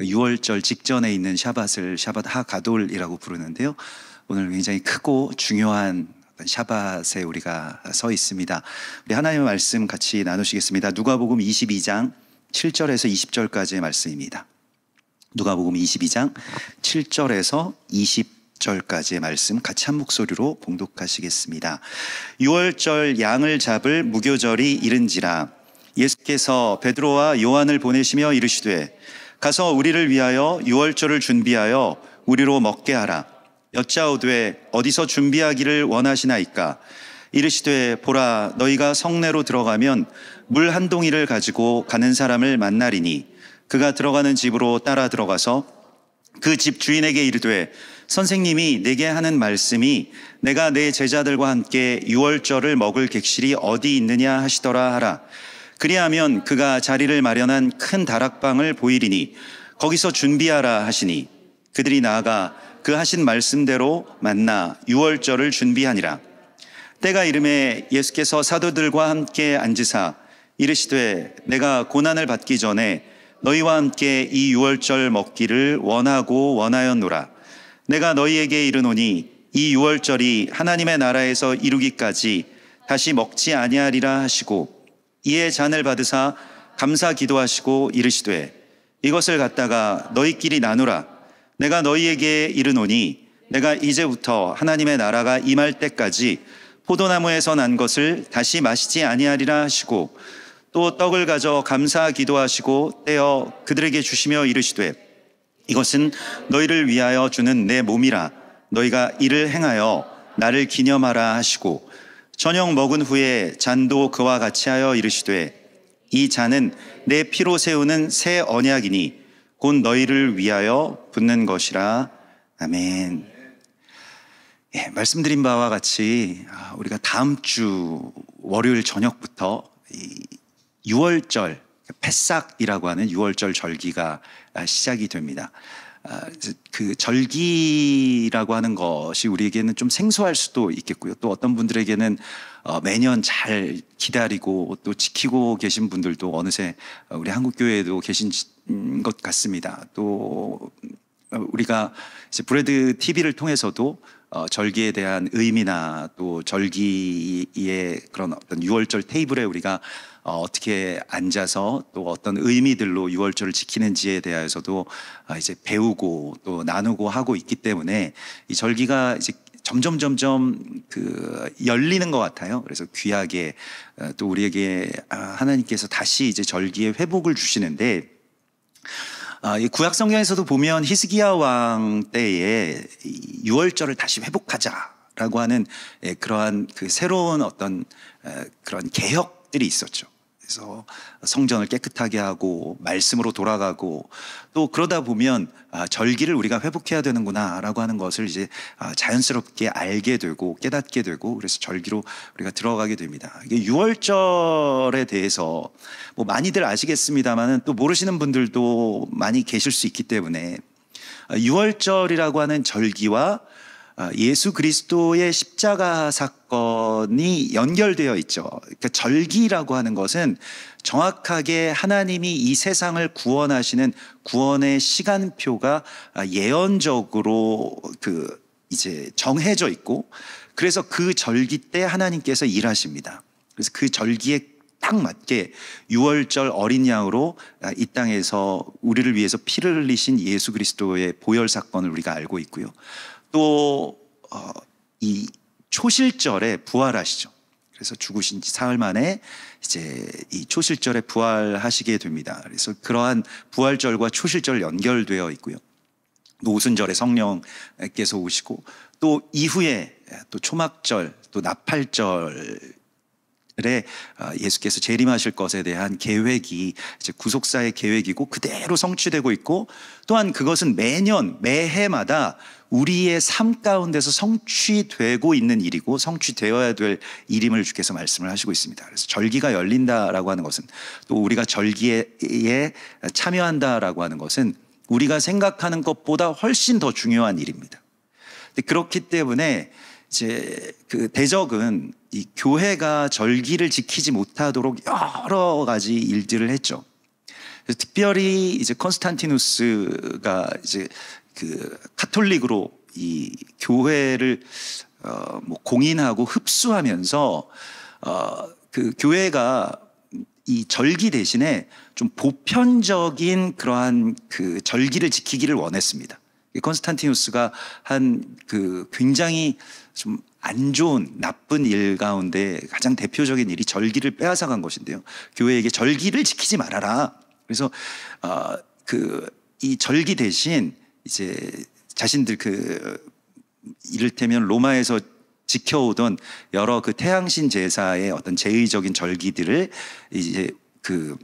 6월절 직전에 있는 샤밧을 샤밧 하가돌이라고 부르는데요. 오늘 굉장히 크고 중요한 샤밧에 우리가 서 있습니다. 우리 하나님의 말씀 같이 나누시겠습니다. 누가복음 22장 7절에서 20절까지의 말씀입니다. 누가복음 22장 7절에서 20절까지의 말씀 같이 한 목소리로 봉독하시겠습니다. 6월절 양을 잡을 무교절이 이른지라 예수께서 베드로와 요한을 보내시며 이르시되 가서 우리를 위하여 6월절을 준비하여 우리로 먹게 하라. 여짜오되 어디서 준비하기를 원하시나이까? 이르시되 보라, 너희가 성내로 들어가면 물 한 동이를 가지고 가는 사람을 만나리니 그가 들어가는 집으로 따라 들어가서 그 집 주인에게 이르되 선생님이 내게 하는 말씀이 내가 내 제자들과 함께 6월절을 먹을 객실이 어디 있느냐 하시더라 하라. 그리하면 그가 자리를 마련한 큰 다락방을 보이리니 거기서 준비하라 하시니 그들이 나아가 그 하신 말씀대로 만나 6월절을 준비하니라. 때가 이름에 예수께서 사도들과 함께 앉으사 이르시되 내가 고난을 받기 전에 너희와 함께 이 6월절 먹기를 원하고 원하였노라. 내가 너희에게 이르노니 이 6월절이 하나님의 나라에서 이루기까지 다시 먹지 아니하리라 하시고 이에 잔을 받으사 감사 기도하시고 이르시되 이것을 갖다가 너희끼리 나누라. 내가 너희에게 이르노니 내가 이제부터 하나님의 나라가 임할 때까지 포도나무에서 난 것을 다시 마시지 아니하리라 하시고 또 떡을 가져 감사 기도하시고 떼어 그들에게 주시며 이르시되 이것은 너희를 위하여 주는 내 몸이라. 너희가 이를 행하여 나를 기념하라 하시고 저녁 먹은 후에 잔도 그와 같이 하여 이르시되 이 잔은 내 피로 세우는 새 언약이니 곧 너희를 위하여 붓는 것이라. 아멘. 예, 말씀드린 바와 같이 우리가 다음 주 월요일 저녁부터 6월절 패삭이라고 하는 6월절 절기가 시작이 됩니다. 그 절기라고 하는 것이 우리에게는 좀 생소할 수도 있겠고요. 또 어떤 분들에게는 매년 잘 기다리고 또 지키고 계신 분들도 어느새 우리 한국교회에도 계신 것 같습니다. 또 우리가 이제 브레드 TV를 통해서도 절기에 대한 의미나 또 절기의 그런 어떤 6월절 테이블에 우리가 어떻게 앉아서 또 어떤 의미들로 6월절을 지키는지에 대해서도 이제 배우고 또 나누고 하고 있기 때문에 이 절기가 이제 점점 그 열리는 것 같아요. 그래서 귀하게 또 우리에게 하나님께서 다시 이제 절기의 회복을 주시는데 이 구약 성경에서도 보면 히스기야 왕 때에 6월절을 다시 회복하자라고 하는 그러한 그 새로운 어떤 그런 개혁들이 있었죠. 그래서 성전을 깨끗하게 하고 말씀으로 돌아가고 또 그러다 보면 절기를 우리가 회복해야 되는구나라고 하는 것을 이제 자연스럽게 알게 되고 깨닫게 되고 그래서 절기로 우리가 들어가게 됩니다. 이게 6월절에 대해서 뭐 많이들 아시겠습니다만은 또 모르시는 분들도 많이 계실 수 있기 때문에 6월절이라고 하는 절기와 예수 그리스도의 십자가 사건이 연결되어 있죠. 그러니까 절기라고 하는 것은 정확하게 하나님이 이 세상을 구원하시는 구원의 시간표가 예언적으로 이제 정해져 있고 그래서 그 절기 때 하나님께서 일하십니다. 그래서 그 절기에 딱 맞게 6월절 어린 양으로 이 땅에서 우리를 위해서 피를 흘리신 예수 그리스도의 보혈 사건을 우리가 알고 있고요. 또 이 초실절에 부활하시죠. 그래서 죽으신 지 사흘 만에 이제 이 초실절에 부활하시게 됩니다. 그래서 그러한 부활절과 초실절 연결되어 있고요. 또 오순절에 성령께서 오시고 또 이후에 또 초막절 또 나팔절 예수께서 재림하실 것에 대한 계획이 이제 구속사의 계획이고 그대로 성취되고 있고 또한 그것은 매해마다 우리의 삶 가운데서 성취되고 있는 일이고 성취되어야 될 일임을 주께서 말씀을 하시고 있습니다. 그래서 절기가 열린다라고 하는 것은 또 우리가 절기에 참여한다라고 하는 것은 우리가 생각하는 것보다 훨씬 더 중요한 일입니다. 그렇기 때문에 이제 그 대적은 이 교회가 절기를 지키지 못하도록 여러 가지 일들을 했죠. 그래서 특별히 이제 콘스탄티누스가 이제 그 카톨릭으로 이 교회를 뭐 공인하고 흡수하면서 그 교회가 이 절기 대신에 좀 보편적인 그러한 그 절기를 지키기를 원했습니다. 콘스탄티누스가 한 그 굉장히 좀 안 좋은 나쁜 일 가운데 가장 대표적인 일이 절기를 빼앗아간 것인데요. 교회에게 절기를 지키지 말아라. 그래서 그 이 절기 대신 이제 자신들 그 이를테면 로마에서 지켜오던 여러 그 태양신 제사의 어떤 제의적인 절기들을 이제 그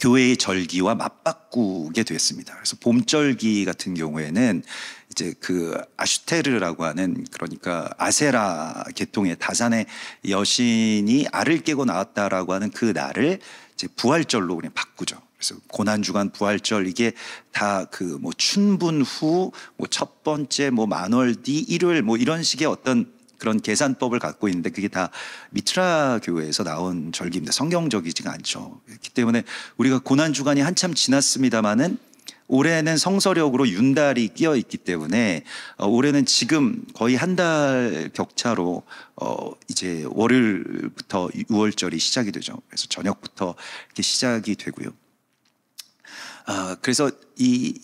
교회의 절기와 맞바꾸게 됐습니다. 그래서 봄절기 같은 경우에는 이제 그 아슈테르라고 하는, 그러니까 아세라 계통의 다산의 여신이 알을 깨고 나왔다라고 하는 그 날을 이제 부활절로 그냥 바꾸죠. 그래서 고난주간 부활절, 이게 다 그 뭐 춘분 후 뭐 첫 번째 뭐 만월 뒤 일요일 뭐 이런 식의 어떤 그런 계산법을 갖고 있는데, 그게 다 미트라 교회에서 나온 절기입니다. 성경적이지가 않죠. 그렇기 때문에 우리가 고난주간이 한참 지났습니다마는 올해는 성서력으로 윤달이 끼어 있기 때문에 올해는 지금 거의 한 달 격차로 이제 월요일부터 6월절이 시작이 되죠. 그래서 저녁부터 이렇게 시작이 되고요. 그래서 이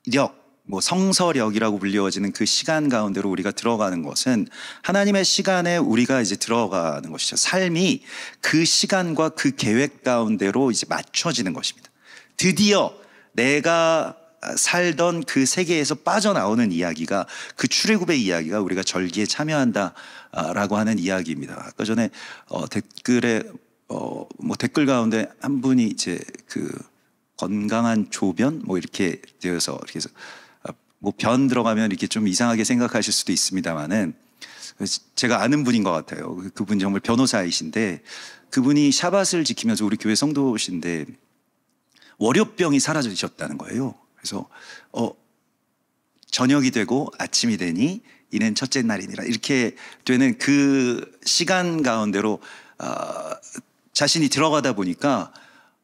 히브리력, 뭐 성서력이라고 불리워지는 그 시간 가운데로 우리가 들어가는 것은 하나님의 시간에 우리가 이제 들어가는 것이죠. 삶이 그 시간과 그 계획 가운데로 이제 맞춰지는 것입니다. 드디어 내가 살던 그 세계에서 빠져나오는 이야기가, 그 출애굽의 이야기가 우리가 절기에 참여한다라고 하는 이야기입니다. 아까 전에 댓글에 뭐 댓글 가운데 한 분이 이제 그 건강한 조변 뭐 이렇게 되어서 이렇게 해서 뭐 변 들어가면 이렇게 좀 이상하게 생각하실 수도 있습니다만은, 제가 아는 분인 것 같아요. 그분 정말 변호사이신데, 그분이 샤밧을 지키면서 우리 교회 성도신데 월요병이 사라지셨다는 거예요. 그래서 저녁이 되고 아침이 되니 이는 첫째 날이니라, 이렇게 되는 그 시간 가운데로 자신이 들어가다 보니까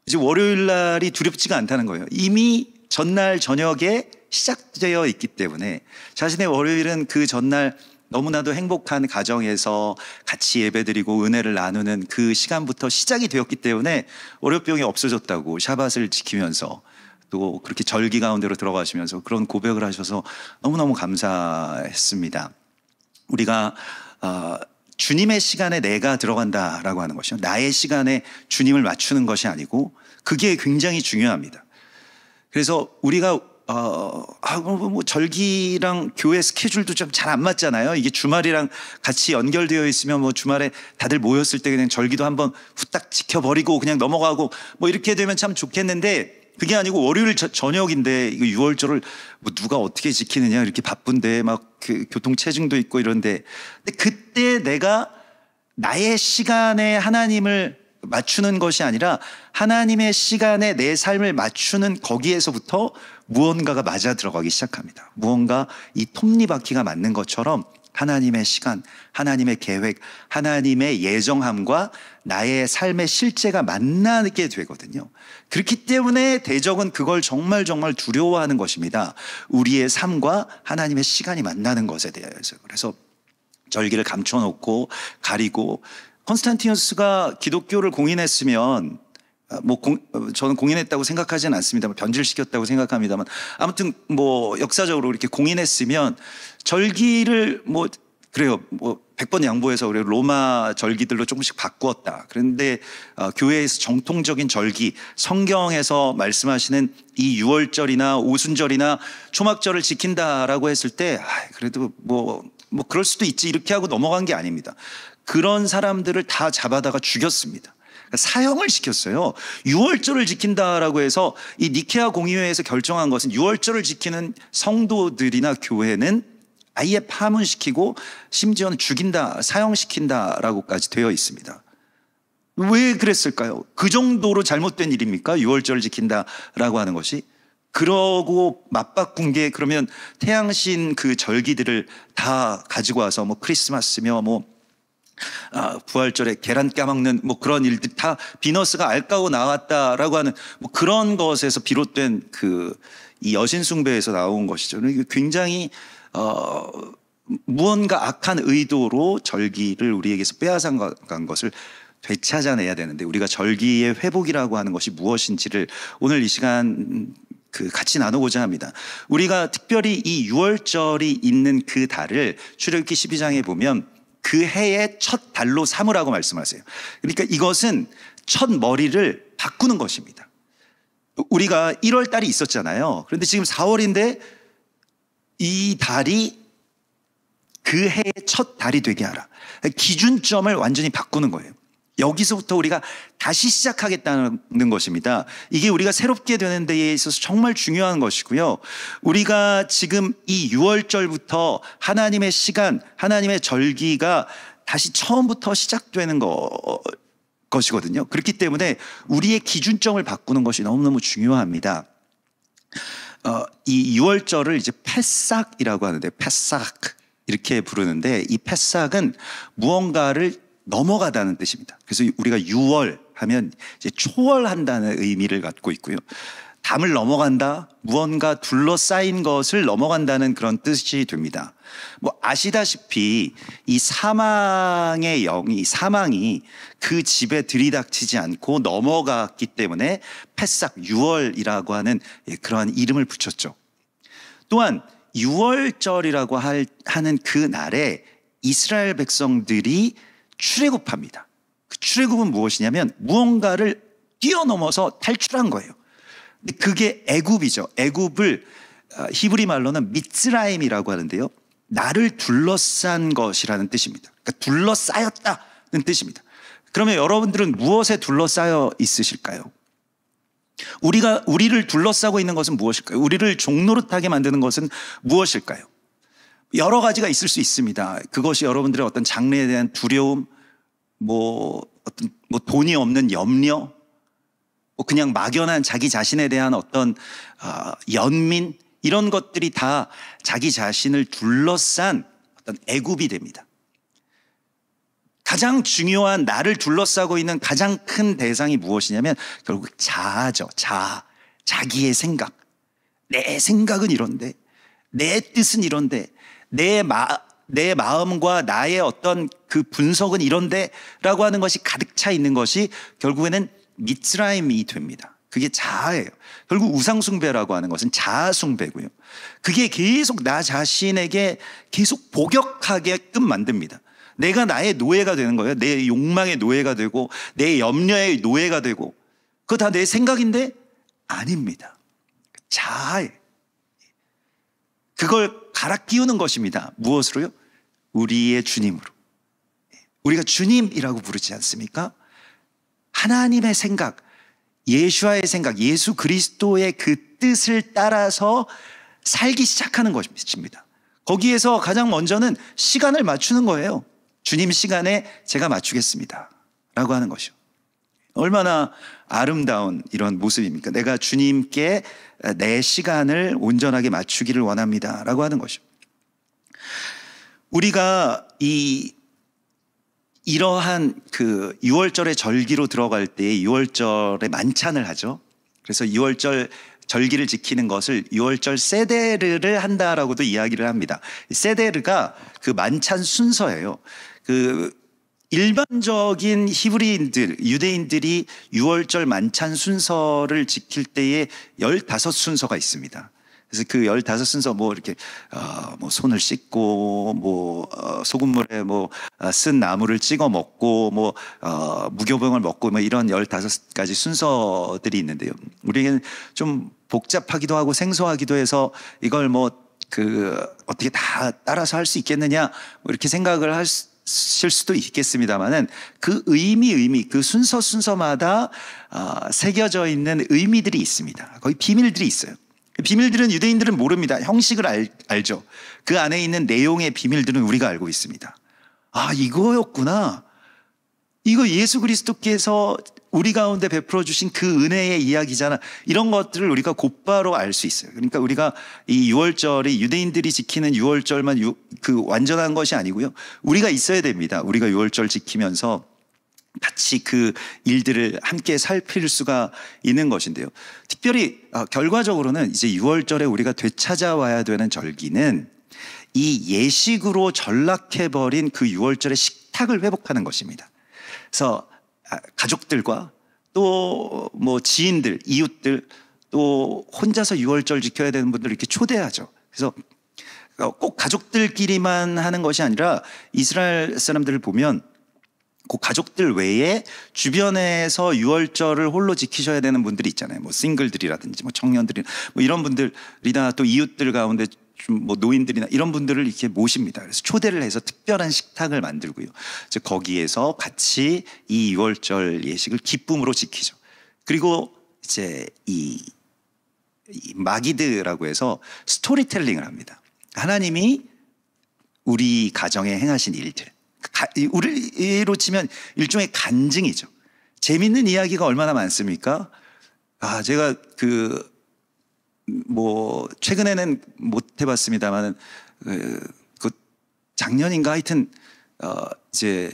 이제 월요일 날이 두렵지가 않다는 거예요. 이미 전날 저녁에 시작되어 있기 때문에 자신의 월요일은 그 전날 너무나도 행복한 가정에서 같이 예배드리고 은혜를 나누는 그 시간부터 시작이 되었기 때문에 월요병이 없어졌다고 샤밧을 지키면서 또 그렇게 절기 가운데로 들어가시면서 그런 고백을 하셔서 너무너무 감사했습니다. 우리가 주님의 시간에 내가 들어간다라고 하는 것이요, 나의 시간에 주님을 맞추는 것이 아니고, 그게 굉장히 중요합니다. 그래서 우리가 뭐 절기랑 교회 스케줄도 좀 잘 안 맞잖아요. 이게 주말이랑 같이 연결되어 있으면 뭐 주말에 다들 모였을 때 그냥 절기도 한번 후딱 지켜버리고 그냥 넘어가고 뭐 이렇게 되면 참 좋겠는데, 그게 아니고 월요일 저녁인데 이거 6월절을 뭐 누가 어떻게 지키느냐, 이렇게 바쁜데 막 그 교통체증도 있고 이런데, 근데 그때 내가 나의 시간에 하나님을 맞추는 것이 아니라 하나님의 시간에 내 삶을 맞추는 거기에서부터 무언가가 맞아 들어가기 시작합니다. 무언가 이 톱니바퀴가 맞는 것처럼 하나님의 시간, 하나님의 계획, 하나님의 예정함과 나의 삶의 실제가 만나게 되거든요. 그렇기 때문에 대적은 그걸 정말 두려워하는 것입니다. 우리의 삶과 하나님의 시간이 만나는 것에 대해서. 그래서 절기를 감춰놓고 가리고, 콘스탄티누스가 기독교를 공인했으면 저는 공인했다고 생각하지는 않습니다만, 변질시켰다고 생각합니다만, 아무튼 뭐 역사적으로 이렇게 공인했으면 절기를 뭐 그래요, 뭐 100번 양보해서 우리 로마 절기들로 조금씩 바꾸었다. 그런데 교회에서 정통적인 절기, 성경에서 말씀하시는 이 6월절이나 오순절이나 초막절을 지킨다라고 했을 때 그래도 뭐 그럴 수도 있지, 이렇게 하고 넘어간 게 아닙니다. 그런 사람들을 다 잡아다가 죽였습니다. 사형을 시켰어요. 6월절을 지킨다라고 해서 이 니케아 공의회에서 결정한 것은 6월절을 지키는 성도들이나 교회는 아예 파문시키고 심지어는 죽인다, 사형시킨다라고까지 되어 있습니다. 왜 그랬을까요? 그 정도로 잘못된 일입니까? 6월절을 지킨다라고 하는 것이. 그러고 맞바꾼 게, 그러면 태양신 그 절기들을 다 가지고 와서 뭐 크리스마스며 뭐 부활절에 계란 까먹는 뭐 그런 일들 다 비너스가 알 까고 나왔다라고 하는 뭐 그런 것에서 비롯된 이 여신 숭배에서 나온 것이죠. 이게 굉장히 무언가 악한 의도로 절기를 우리에게서 빼앗아간 것을 되찾아내야 되는데, 우리가 절기의 회복이라고 하는 것이 무엇인지를 오늘 이 시간 같이 나누고자 합니다. 우리가 특별히 이 유월절이 있는 그 달을 출애굽기 12장에 보면 그 해의 첫 달로 삼으라고 말씀하세요. 그러니까 이것은 첫 머리를 바꾸는 것입니다. 우리가 1월 달이 있었잖아요. 그런데 지금 4월인데 이 달이 그 해의 첫 달이 되게 하라. 기준점을 완전히 바꾸는 거예요. 여기서부터 우리가 다시 시작하겠다는 것입니다. 이게 우리가 새롭게 되는 데에 있어서 정말 중요한 것이고요. 우리가 지금 이 6월절부터 하나님의 시간, 하나님의 절기가 다시 처음부터 시작되는 것이거든요. 그렇기 때문에 우리의 기준점을 바꾸는 것이 너무너무 중요합니다. 이 6월절을 이제 패삭이라고 하는데, 패삭 이렇게 부르는데, 이 패삭은 무언가를 넘어가다는 뜻입니다. 그래서 우리가 6월 하면 이제 초월한다는 의미를 갖고 있고요. 담을 넘어간다, 무언가 둘러싸인 것을 넘어간다는 그런 뜻이 됩니다. 뭐 아시다시피 이 사망의 영이, 사망이 그 집에 들이닥치지 않고 넘어갔기 때문에 패삭 6월이라고 하는 그러한 이름을 붙였죠. 또한 6월절이라고 하는 그 날에 이스라엘 백성들이 출애굽합니다. 그 출애굽은 무엇이냐면 무언가를 뛰어넘어서 탈출한 거예요. 근데 그게 애굽이죠. 애굽을 히브리 말로는 미츠라임이라고 하는데요. 나를 둘러싼 것이라는 뜻입니다. 그러니까 둘러싸였다는 뜻입니다. 그러면 여러분들은 무엇에 둘러싸여 있으실까요? 우리를 둘러싸고 있는 것은 무엇일까요? 우리를 종노릇하게 만드는 것은 무엇일까요? 여러 가지가 있을 수 있습니다. 그것이 여러분들의 어떤 장래에 대한 두려움, 어떤 돈이 없는 염려, 그냥 막연한 자기 자신에 대한 어떤 연민, 이런 것들이 다 자기 자신을 둘러싼 어떤 애굽이 됩니다. 가장 중요한 나를 둘러싸고 있는 가장 큰 대상이 무엇이냐면 결국 자아죠. 자기의 생각. 내 생각은 이런데, 내 뜻은 이런데, 내 마음과 나의 어떤 그 분석은 이런데 라고 하는 것이 가득 차 있는 것이 결국에는 미츠라임이 됩니다. 그게 자아예요. 결국 우상숭배라고 하는 것은 자아숭배고요. 그게 계속 나 자신에게 계속 복역하게끔 만듭니다. 내가 나의 노예가 되는 거예요. 내 욕망의 노예가 되고 내 염려의 노예가 되고, 그거 다 내 생각인데 아닙니다. 자아예요. 그걸 갈아 끼우는 것입니다. 무엇으로요? 우리의 주님으로. 우리가 주님이라고 부르지 않습니까? 하나님의 생각, 예수와의 생각, 예수 그리스도의 그 뜻을 따라서 살기 시작하는 것입니다. 거기에서 가장 먼저는 시간을 맞추는 거예요. 주님 시간에 제가 맞추겠습니다 라고 하는 것이요. 얼마나 아름다운 이런 모습입니까? 내가 주님께 내 시간을 온전하게 맞추기를 원합니다 라고 하는 것이요. 우리가 이러한 6월절의 절기로 들어갈 때 6월절에 만찬을 하죠. 그래서 6월절 절기를 지키는 것을 6월절 세데르를 한다라고도 이야기를 합니다. 세데르가 그 만찬 순서예요. 일반적인 히브리인들, 유대인들이 6월절 만찬 순서를 지킬 때에 15순서가 있습니다. 그래서 그 15순서 이렇게 손을 씻고 소금물에 쓴 나물을 찍어 먹고 무교병을 먹고 이런 15가지 순서들이 있는데요. 우리에게는 좀 복잡하기도 하고 생소하기도 해서 이걸 어떻게 다 따라서 할 수 있겠느냐 이렇게 생각을 하실 수도 있겠습니다만은 그 그 순서마다 새겨져 있는 의미들이 있습니다. 거기 비밀들이 있어요. 비밀들은 유대인들은 모릅니다. 형식을 알죠. 그 안에 있는 내용의 비밀들은 우리가 알고 있습니다. 이거였구나. 이거 예수 그리스도께서 우리 가운데 베풀어 주신 그 은혜의 이야기잖아. 이런 것들을 우리가 곧바로 알 수 있어요. 그러니까 우리가 이 유월절이 유대인들이 지키는 유월절만 그 완전한 것이 아니고요. 우리가 있어야 됩니다. 우리가 유월절 지키면서 같이 그 일들을 함께 살필 수가 있는 것인데요. 특별히 결과적으로는 이제 유월절에 우리가 되찾아와야 되는 절기는 이 예식으로 전락해버린 그 유월절의 식탁을 회복하는 것입니다. 그래서 가족들과 또 뭐 지인들, 이웃들, 또 혼자서 유월절 지켜야 되는 분들 이렇게 초대하죠. 그래서 꼭 가족들끼리만 하는 것이 아니라 이스라엘 사람들을 보면 그 가족들 외에 주변에서 유월절을 홀로 지키셔야 되는 분들이 있잖아요. 뭐 싱글들이라든지 뭐 청년들이 뭐 이런 분들이나 또 이웃들 가운데 좀 뭐 노인들이나 이런 분들을 이렇게 모십니다. 그래서 초대를 해서 특별한 식탁을 만들고요. 즉 거기에서 같이 이 유월절 예식을 기쁨으로 지키죠. 그리고 이제 이 마기드라고 해서 스토리텔링을 합니다. 하나님이 우리 가정에 행하신 일들, 우리로 치면 일종의 간증이죠. 재밌는 이야기가 얼마나 많습니까? 제가 뭐 최근에는 못 해봤습니다만 그 작년인가 하여튼 이제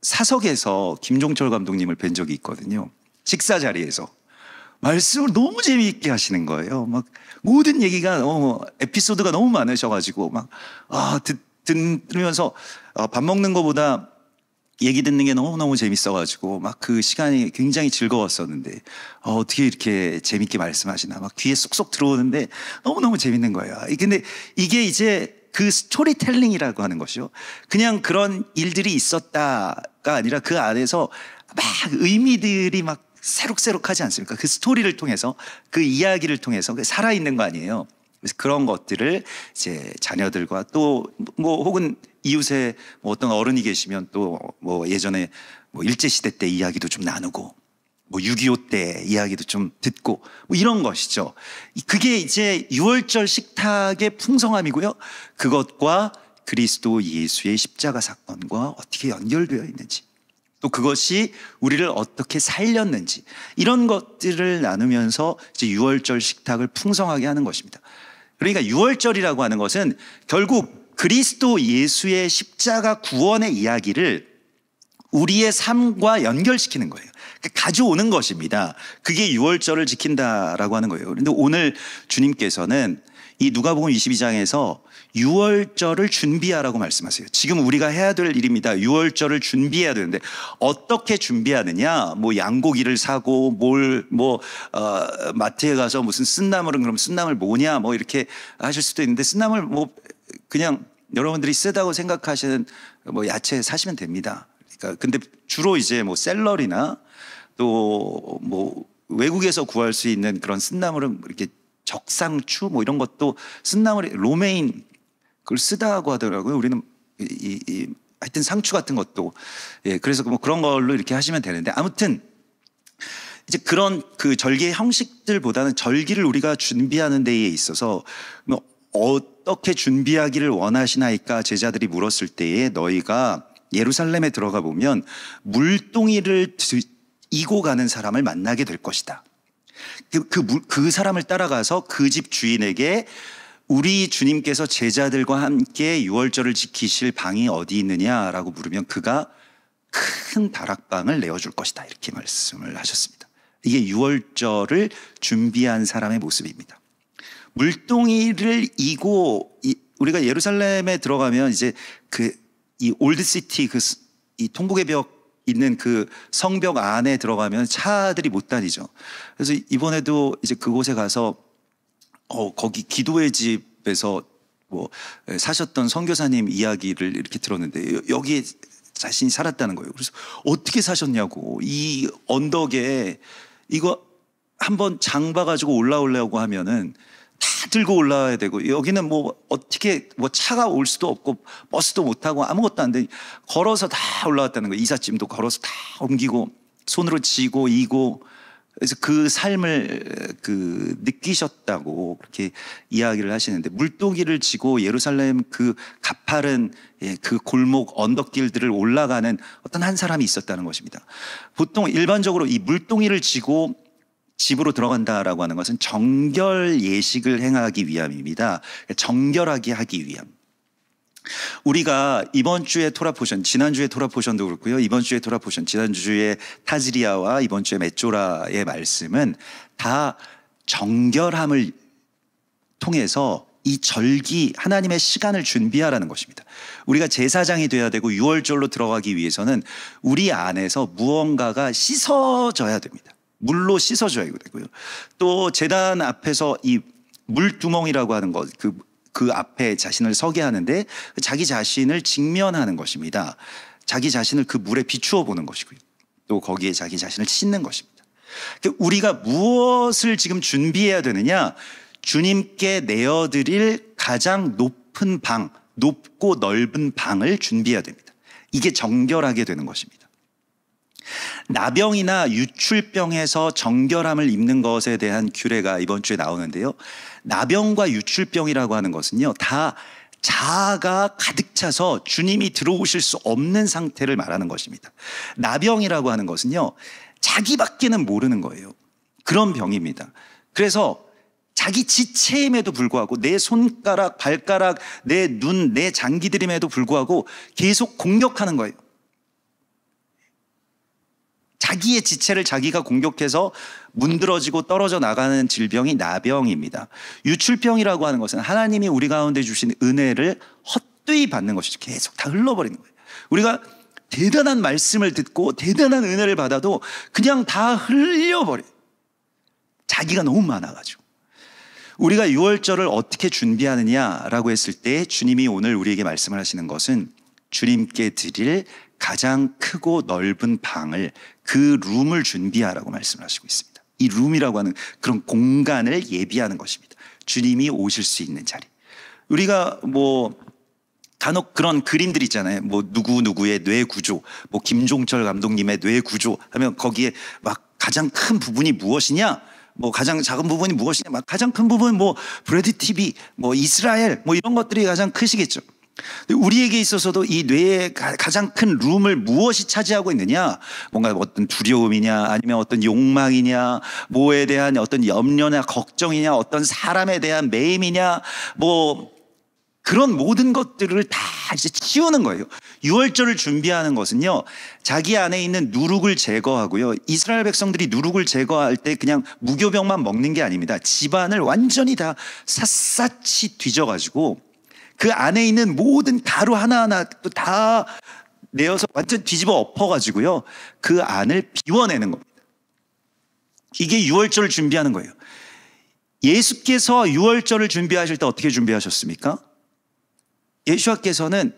사석에서 김종철 감독님을 뵌 적이 있거든요. 식사 자리에서 말씀을 너무 재미있게 하시는 거예요. 막 모든 얘기가 너무 에피소드가 너무 많으셔가지고 막 들으면서 밥 먹는 것보다 얘기 듣는 게 너무너무 재밌어가지고 막 그 시간이 굉장히 즐거웠었는데 어떻게 이렇게 재밌게 말씀하시나 막 귀에 쏙쏙 들어오는데 너무너무 재밌는 거예요. 근데 이게 이제 그 스토리텔링이라고 하는 것이요. 그냥 그런 일들이 있었다가 아니라 그 안에서 막 의미들이 막 새록새록하지 않습니까? 그 스토리를 통해서 그 이야기를 통해서 살아있는 거 아니에요. 그래서 그런 것들을 이제 자녀들과 또 뭐 혹은 이웃에 뭐 어떤 어른이 계시면 또 뭐 예전에 뭐 일제시대 때 이야기도 좀 나누고 뭐 6.25 때 이야기도 좀 듣고 뭐 이런 것이죠. 그게 이제 유월절 식탁의 풍성함이고요. 그것과 그리스도 예수의 십자가 사건과 어떻게 연결되어 있는지 또 그것이 우리를 어떻게 살렸는지 이런 것들을 나누면서 이제 유월절 식탁을 풍성하게 하는 것입니다. 그러니까 유월절이라고 하는 것은 결국 그리스도 예수의 십자가 구원의 이야기를 우리의 삶과 연결시키는 거예요. 가져오는 것입니다. 그게 유월절을 지킨다라고 하는 거예요. 그런데 오늘 주님께서는 이 누가복음 22장에서 유월절을 준비하라고 말씀하세요. 지금 우리가 해야 될 일입니다. 유월절을 준비해야 되는데 어떻게 준비하느냐? 뭐 양고기를 사고 마트에 가서 무슨 쓴나물은 그럼 쓴나물 뭐냐? 뭐 이렇게 하실 수도 있는데 쓴나물 뭐 그냥 여러분들이 쓰다고 생각하시는 뭐 야채 사시면 됩니다. 그러니까 근데 주로 이제 뭐 샐러리나 또 뭐 외국에서 구할 수 있는 그런 쓴나물은 이렇게 적상추 뭐 이런 것도 쓴나물이 로메인 그걸 쓰다고 하더라고요. 우리는 하여튼 상추 같은 것도 그래서 뭐 그런 걸로 이렇게 하시면 되는데 아무튼 이제 그런 그 절기의 형식들보다는 절기를 우리가 준비하는 데에 있어서 뭐 어떻게 준비하기를 원하시나이까 제자들이 물었을 때에 너희가 예루살렘에 들어가 보면 물동이를 이고 가는 사람을 만나게 될 것이다. 그 사람을 따라가서 그 집 주인에게 우리 주님께서 제자들과 함께 유월절을 지키실 방이 어디 있느냐라고 물으면 그가 큰 다락방을 내어줄 것이다. 이렇게 말씀을 하셨습니다. 이게 유월절을 준비한 사람의 모습입니다. 물동이를 이고 우리가 예루살렘에 들어가면 이제 이 올드시티 이 통곡의 벽 있는 그 성벽 안에 들어가면 차들이 못 다니죠. 그래서 이번에도 이제 그곳에 가서 거기 기도의 집에서 뭐 사셨던 선교사님 이야기를 이렇게 들었는데 여기에 자신이 살았다는 거예요. 그래서 어떻게 사셨냐고 이 언덕에 이거 한번 장 봐가지고 올라오려고 하면은 다 들고 올라와야 되고 여기는 뭐 어떻게 뭐 차가 올 수도 없고 버스도 못 타고 아무것도 안 돼. 걸어서 다 올라왔다는 거예요. 이삿짐도 걸어서 다 옮기고 손으로 지고 이고 그래서 그 삶을 느끼셨다고 그렇게 이야기를 하시는데, 물동이를 지고 예루살렘 그 가파른 그 골목 언덕길들을 올라가는 어떤 한 사람이 있었다는 것입니다. 보통 일반적으로 이 물동이를 지고 집으로 들어간다라고 하는 것은 정결 예식을 행하기 위함입니다. 정결하게 하기 위함. 우리가 이번 주에 토라 포션, 지난주에 토라 포션도 그렇고요, 이번 주에 토라 포션, 지난주에 타즈리아와 이번 주에 메조라의 말씀은 다 정결함을 통해서 이 절기 하나님의 시간을 준비하라는 것입니다. 우리가 제사장이 돼야 되고 유월절로 들어가기 위해서는 우리 안에서 무언가가 씻어져야 됩니다. 물로 씻어줘야 되고요. 또 제단 앞에서 이 물두멍이라고 하는 것, 그 앞에 자신을 서게 하는데 자기 자신을 직면하는 것입니다. 자기 자신을 그 물에 비추어 보는 것이고요. 또 거기에 자기 자신을 씻는 것입니다. 우리가 무엇을 지금 준비해야 되느냐? 주님께 내어드릴 가장 높은 방, 높고 넓은 방을 준비해야 됩니다. 이게 정결하게 되는 것입니다. 나병이나 유출병에서 정결함을 입는 것에 대한 규례가 이번 주에 나오는데요. 나병과 유출병이라고 하는 것은요, 다 자아가 가득 차서 주님이 들어오실 수 없는 상태를 말하는 것입니다. 나병이라고 하는 것은요, 자기밖에는 모르는 거예요. 그런 병입니다. 그래서 자기 지체임에도 불구하고 내 손가락, 발가락, 내 눈, 내 장기들임에도 불구하고 계속 공격하는 거예요. 자기의 지체를 자기가 공격해서 문드러지고 떨어져 나가는 질병이 나병입니다. 유출병이라고 하는 것은 하나님이 우리 가운데 주신 은혜를 헛되이 받는 것이죠. 계속 다 흘러버리는 거예요. 우리가 대단한 말씀을 듣고 대단한 은혜를 받아도 그냥 다 흘려버려요. 자기가 너무 많아가지고. 우리가 유월절을 어떻게 준비하느냐라고 했을 때 주님이 오늘 우리에게 말씀을 하시는 것은 주님께 드릴 가장 크고 넓은 방을, 그 룸을 준비하라고 말씀을 하시고 있습니다. 이 룸이라고 하는 그런 공간을 예비하는 것입니다. 주님이 오실 수 있는 자리. 우리가 간혹 그런 그림들 있잖아요. 누구누구의 뇌 구조, 김종철 감독님의 뇌 구조 하면 거기에 막 가장 큰 부분이 무엇이냐? 가장 작은 부분이 무엇이냐? 가장 큰 부분은 브래드 TV, 이스라엘, 이런 것들이 가장 크시겠죠. 우리에게 있어서도 이 뇌의 가장 큰 룸을 무엇이 차지하고 있느냐? 뭔가 어떤 두려움이냐, 아니면 어떤 욕망이냐, 뭐에 대한 어떤 염려나 걱정이냐, 어떤 사람에 대한 매임이냐, 그런 모든 것들을 다 이제 치우는 거예요. 유월절을 준비하는 것은요, 자기 안에 있는 누룩을 제거하고요. 이스라엘 백성들이 누룩을 제거할 때 그냥 무교병만 먹는 게 아닙니다. 집안을 완전히 다 샅샅이 뒤져가지고 그 안에 있는 모든 가루 하나하나 또 다 내어서 완전 뒤집어 엎어가지고요, 그 안을 비워내는 겁니다. 이게 유월절을 준비하는 거예요. 예수께서 유월절을 준비하실 때 어떻게 준비하셨습니까? 예수께서는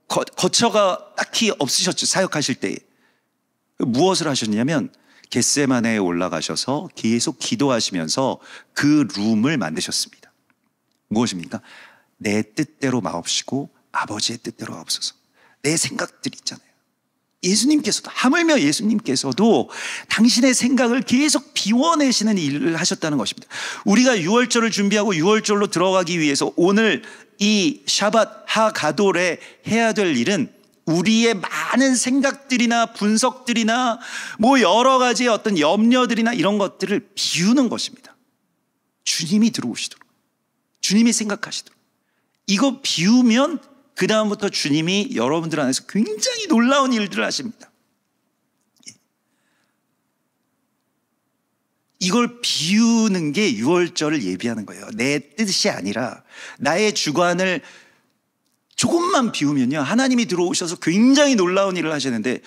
거처가 딱히 없으셨죠. 사역하실 때 무엇을 하셨냐면 겟세마네에 올라가셔서 계속 기도하시면서 그 룸을 만드셨습니다. 무엇입니까? 내 뜻대로 마옵시고 아버지의 뜻대로 하옵소서. 내 생각들 있잖아요. 예수님께서도, 하물며 예수님께서도 당신의 생각을 계속 비워내시는 일을 하셨다는 것입니다. 우리가 유월절을 준비하고 유월절로 들어가기 위해서 오늘 이 샤밧 하가돌에 해야 될 일은 우리의 많은 생각들이나 분석들이나 여러 가지의 어떤 염려들이나 이런 것들을 비우는 것입니다. 주님이 들어오시도록, 주님이 생각하시도록. 이거 비우면 그 다음부터 주님이 여러분들 안에서 굉장히 놀라운 일들을 하십니다. 이걸 비우는 게 유월절을 예비하는 거예요. 내 뜻이 아니라 나의 주관을 조금만 비우면요, 하나님이 들어오셔서 굉장히 놀라운 일을 하시는데,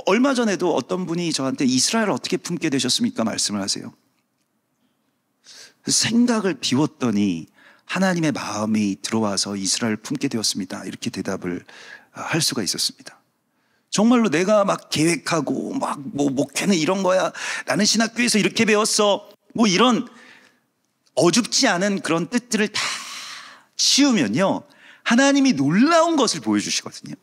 얼마 전에도 어떤 분이 저한테 이스라엘을 어떻게 품게 되셨습니까? 말씀을 하세요. 생각을 비웠더니 하나님의 마음이 들어와서 이스라엘을 품게 되었습니다. 이렇게 대답을 할 수가 있었습니다. 정말로 내가 막 계획하고 목회는 이런 거야, 나는 신학교에서 이렇게 배웠어, 이런 어줍지 않은 그런 뜻들을 다 치우면요, 하나님이 놀라운 것을 보여주시거든요.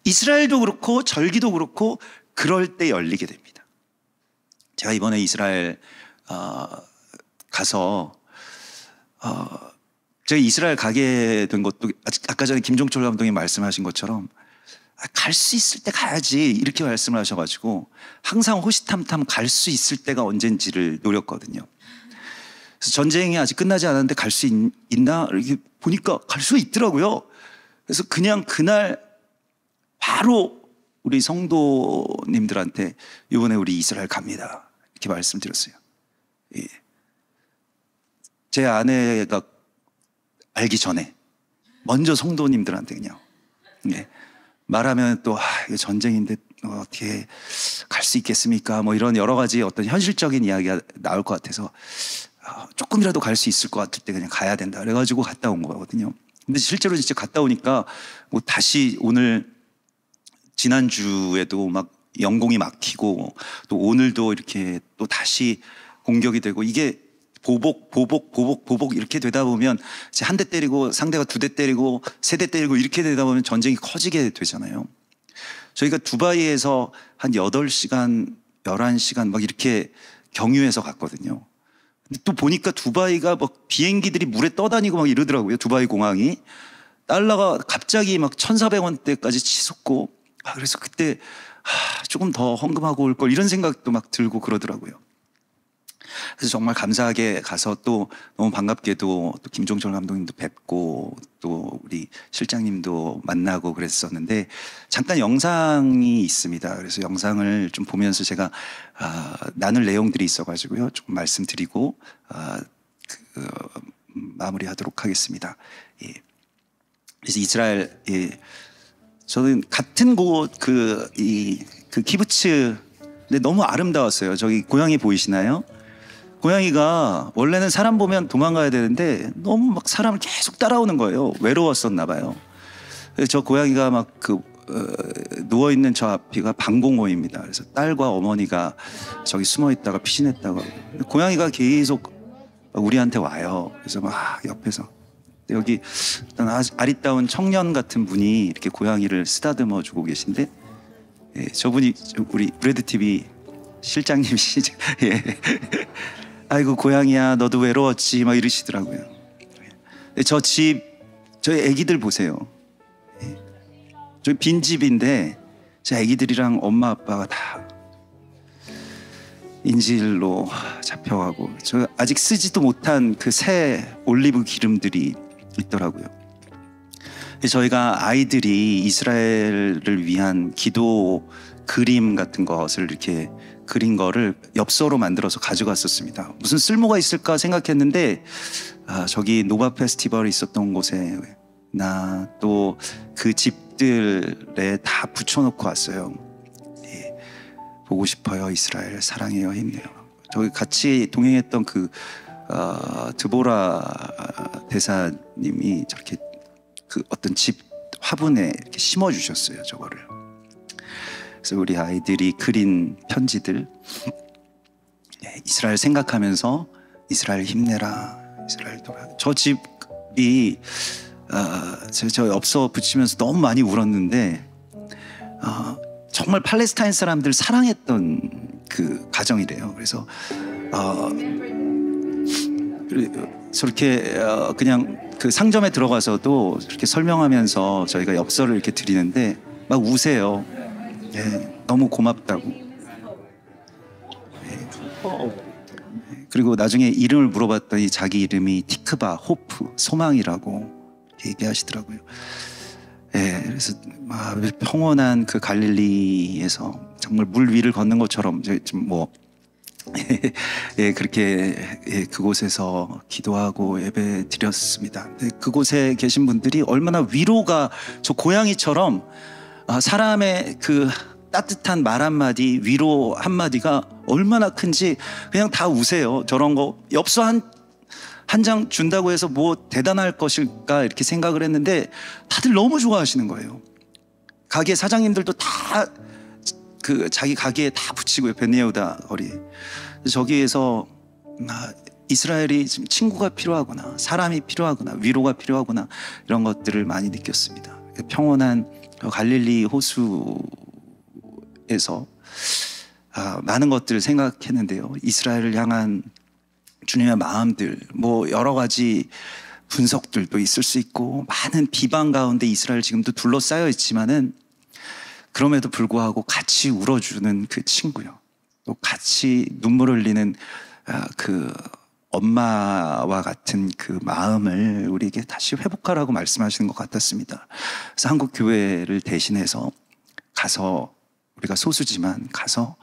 이스라엘도 그렇고 절기도 그렇고 그럴 때 열리게 됩니다. 제가 이번에 이스라엘 가서 제가 이스라엘 가게 된 것도 아까 전에 김종철 감독이 말씀하신 것처럼 갈 수 있을 때 가야지 이렇게 말씀을 하셔가지고 항상 호시탐탐 갈 수 있을 때가 언젠지를 노렸거든요. 그래서 전쟁이 아직 끝나지 않았는데 갈 수 있나 이렇게 보니까 갈 수 있더라고요. 그래서 그냥 그날 바로 우리 성도님들한테 이번에 우리 이스라엘 갑니다 이렇게 말씀드렸어요. 예. 제 아내가 알기 전에 먼저 성도님들한테 그냥 말하면 또 이거 전쟁인데 어떻게 갈 수 있겠습니까? 뭐 이런 여러 가지 어떤 현실적인 이야기가 나올 것 같아서 조금이라도 갈 수 있을 것 같을 때 그냥 가야 된다 그래가지고 갔다 온 거거든요. 근데 실제로 진짜 갔다 오니까 뭐 다시 오늘 지난주에도 막 영공이 막히고 또 오늘도 이렇게 또 다시 공격이 되고 이게 보복 이렇게 되다 보면 이제 한 대 때리고 상대가 두 대 때리고 세 대 때리고 이렇게 되다 보면 전쟁이 커지게 되잖아요. 저희가 두바이에서 한 8시간, 11시간 막 이렇게 경유해서 갔거든요. 근데 또 보니까 두바이가 막 비행기들이 물에 떠다니고 막 이러더라고요. 두바이 공항이. 달러가 갑자기 막 1,400원대까지 치솟고 그래서 그때 조금 더 헌금하고 올 걸 이런 생각도 막 들고 그러더라고요. 그래서 정말 감사하게 가서 또 너무 반갑게도 또 김종철 감독님도 뵙고 또 우리 실장님도 만나고 그랬었는데 잠깐 영상이 있습니다. 그래서 영상을 좀 보면서 제가 나눌 내용들이 있어가지고요. 조금 말씀드리고 마무리하도록 하겠습니다. 예. 그래서 이스라엘 저는 같은 곳 그 키부츠 근데 너무 아름다웠어요. 저기 고양이 보이시나요? 고양이가 원래는 사람 보면 도망가야 되는데 너무 막 사람을 계속 따라오는 거예요. 외로웠었나 봐요. 저 고양이가 막 누워있는 저 앞이가 방공호입니다. 그래서 딸과 어머니가 저기 숨어있다가 피신했다고. 고양이가 계속 우리한테 와요. 그래서 막 옆에서. 여기 어떤 아리따운 청년 같은 분이 이렇게 고양이를 쓰다듬어 주고 계신데 저분이 우리 브래드 TV 실장님이시죠. 예. 아이고 고양이야 너도 외로웠지 막 이러시더라고요. 저희 애기들 보세요. 저희 빈집인데 제 애기들이랑 엄마 아빠가 다 인질로 잡혀가고 저 아직 쓰지도 못한 그 새 올리브 기름들이 있더라고요. 저희가 아이들이 이스라엘을 위한 기도 그림 같은 것을 이렇게 그린 거를 엽서로 만들어서 가져갔었습니다. 무슨 쓸모가 있을까 생각했는데 저기 노바 페스티벌이 있었던 곳에 나 또 그 집들에 다 붙여놓고 왔어요. 예, 보고 싶어요 이스라엘 사랑해요 힘내요. 저기 같이 동행했던 그 드보라 대사님이 저렇게 그 어떤 집 화분에 이렇게 심어 주셨어요 저거를. 그래서 우리 아이들이 그린 편지들 이스라엘 생각하면서 이스라엘 힘내라 이스라엘 돌아. 저 집이 저 엽서 붙이면서 너무 많이 울었는데 정말 팔레스타인 사람들 사랑했던 그 가정이래요. 그래서 저렇게 그냥 그 상점에 들어가서도 이렇게 설명하면서 저희가 엽서를 이렇게 드리는데 막 우세요. 예, 너무 고맙다고. 예. 그리고 나중에 이름을 물어봤더니 자기 이름이 티크바, 호프, 소망이라고 얘기하시더라고요. 예, 그래서 막 평온한 그 갈릴리에서 정말 물 위를 걷는 것처럼 좀 뭐 예, 그렇게 그곳에서 기도하고 예배 드렸습니다. 그곳에 계신 분들이 얼마나 위로가 저 고양이처럼 사람의 그 따뜻한 말 한마디 위로 한마디가 얼마나 큰지 그냥 다 우세요. 저런 거 엽서 한 장 준다고 해서 뭐 대단할 것일까 이렇게 생각을 했는데 다들 너무 좋아하시는 거예요. 가게 사장님들도 다 그 자기 가게에 다 붙이고요. 베네우다 거리. 저기에서 이스라엘이 지금 친구가 필요하구나, 사람이 필요하구나, 위로가 필요하구나 이런 것들을 많이 느꼈습니다. 평온한 갈릴리 호수에서 많은 것들을 생각했는데요. 이스라엘을 향한 주님의 마음들, 뭐 여러 가지 분석들도 있을 수 있고 많은 비방 가운데 이스라엘 지금도 둘러싸여 있지만은 그럼에도 불구하고 같이 울어주는 그 친구요. 또 같이 눈물 흘리는 그 엄마와 같은 그 마음을 우리에게 다시 회복하라고 말씀하시는 것 같았습니다. 그래서 한국 교회를 대신해서 가서 우리가 소수지만 가서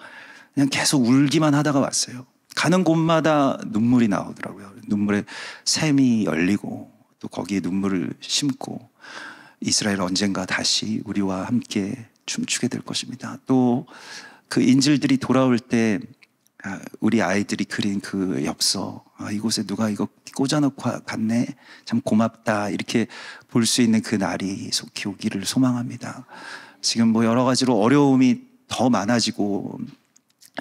그냥 계속 울기만 하다가 왔어요. 가는 곳마다 눈물이 나오더라고요. 눈물에 샘이 열리고 또 거기에 눈물을 심고 이스라엘 언젠가 다시 우리와 함께 춤추게 될 것입니다. 또 그 인질들이 돌아올 때 우리 아이들이 그린 그 엽서, 이곳에 누가 이거 꽂아놓고 갔네, 참 고맙다, 이렇게 볼 수 있는 그 날이 속히 오기를 소망합니다. 지금 뭐 여러 가지로 어려움이 더 많아지고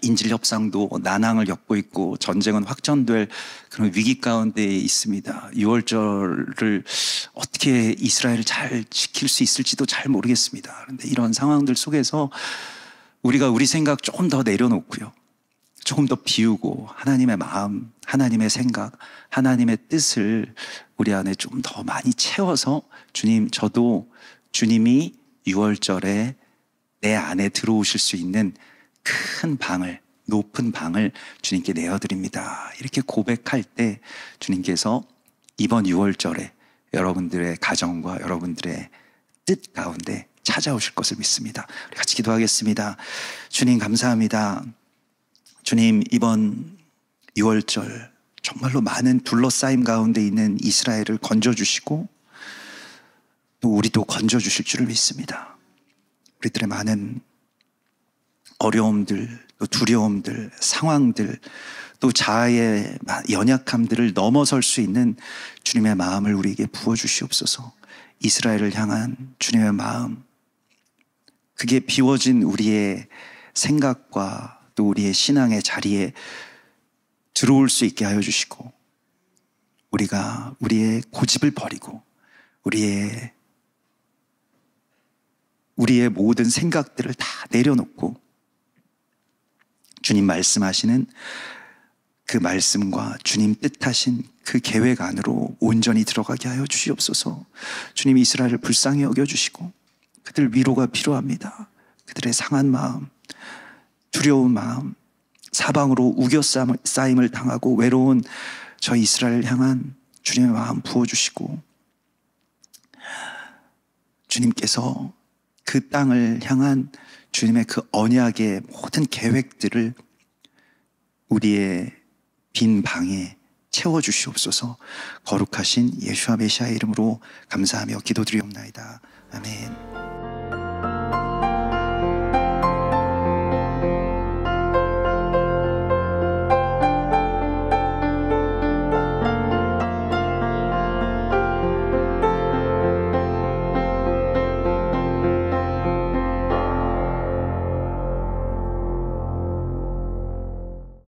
인질 협상도 난항을 겪고 있고 전쟁은 확전될 그런 위기 가운데 있습니다. 6월절을 어떻게 이스라엘을 잘 지킬 수 있을지도 잘 모르겠습니다. 그런데 이런 상황들 속에서 우리가 우리 생각 조금 더 내려놓고요, 조금 더 비우고 하나님의 마음, 하나님의 생각, 하나님의 뜻을 우리 안에 좀 더 많이 채워서 주님, 저도 주님이 6월절에 내 안에 들어오실 수 있는 큰 방을, 높은 방을 주님께 내어드립니다. 이렇게 고백할 때 주님께서 이번 6월절에 여러분들의 가정과 여러분들의 뜻 가운데 찾아오실 것을 믿습니다. 우리 같이 기도하겠습니다. 주님 감사합니다. 주님, 이번 6월절 정말로 많은 둘러싸임 가운데 있는 이스라엘을 건져주시고 또 우리도 건져주실 줄을 믿습니다. 우리들의 많은 어려움들, 또 두려움들, 상황들, 또 자아의 연약함들을 넘어설 수 있는 주님의 마음을 우리에게 부어주시옵소서. 이스라엘을 향한 주님의 마음, 그게 비워진 우리의 생각과 또 우리의 신앙의 자리에 들어올 수 있게 하여 주시고, 우리가 우리의 고집을 버리고 우리의 모든 생각들을 다 내려놓고 주님 말씀하시는 그 말씀과 주님 뜻하신 그 계획 안으로 온전히 들어가게 하여 주시옵소서. 주님, 이스라엘을 불쌍히 여겨주시고 그들 위로가 필요합니다. 그들의 상한 마음, 두려운 마음, 사방으로 우겨싸임을 당하고 외로운 저 이스라엘을 향한 주님의 마음 부어주시고, 주님께서 그 땅을 향한 주님의 그 언약의 모든 계획들을 우리의 빈 방에 채워주시옵소서. 거룩하신 예수와 메시아의 이름으로 감사하며 기도드리옵나이다. 아멘.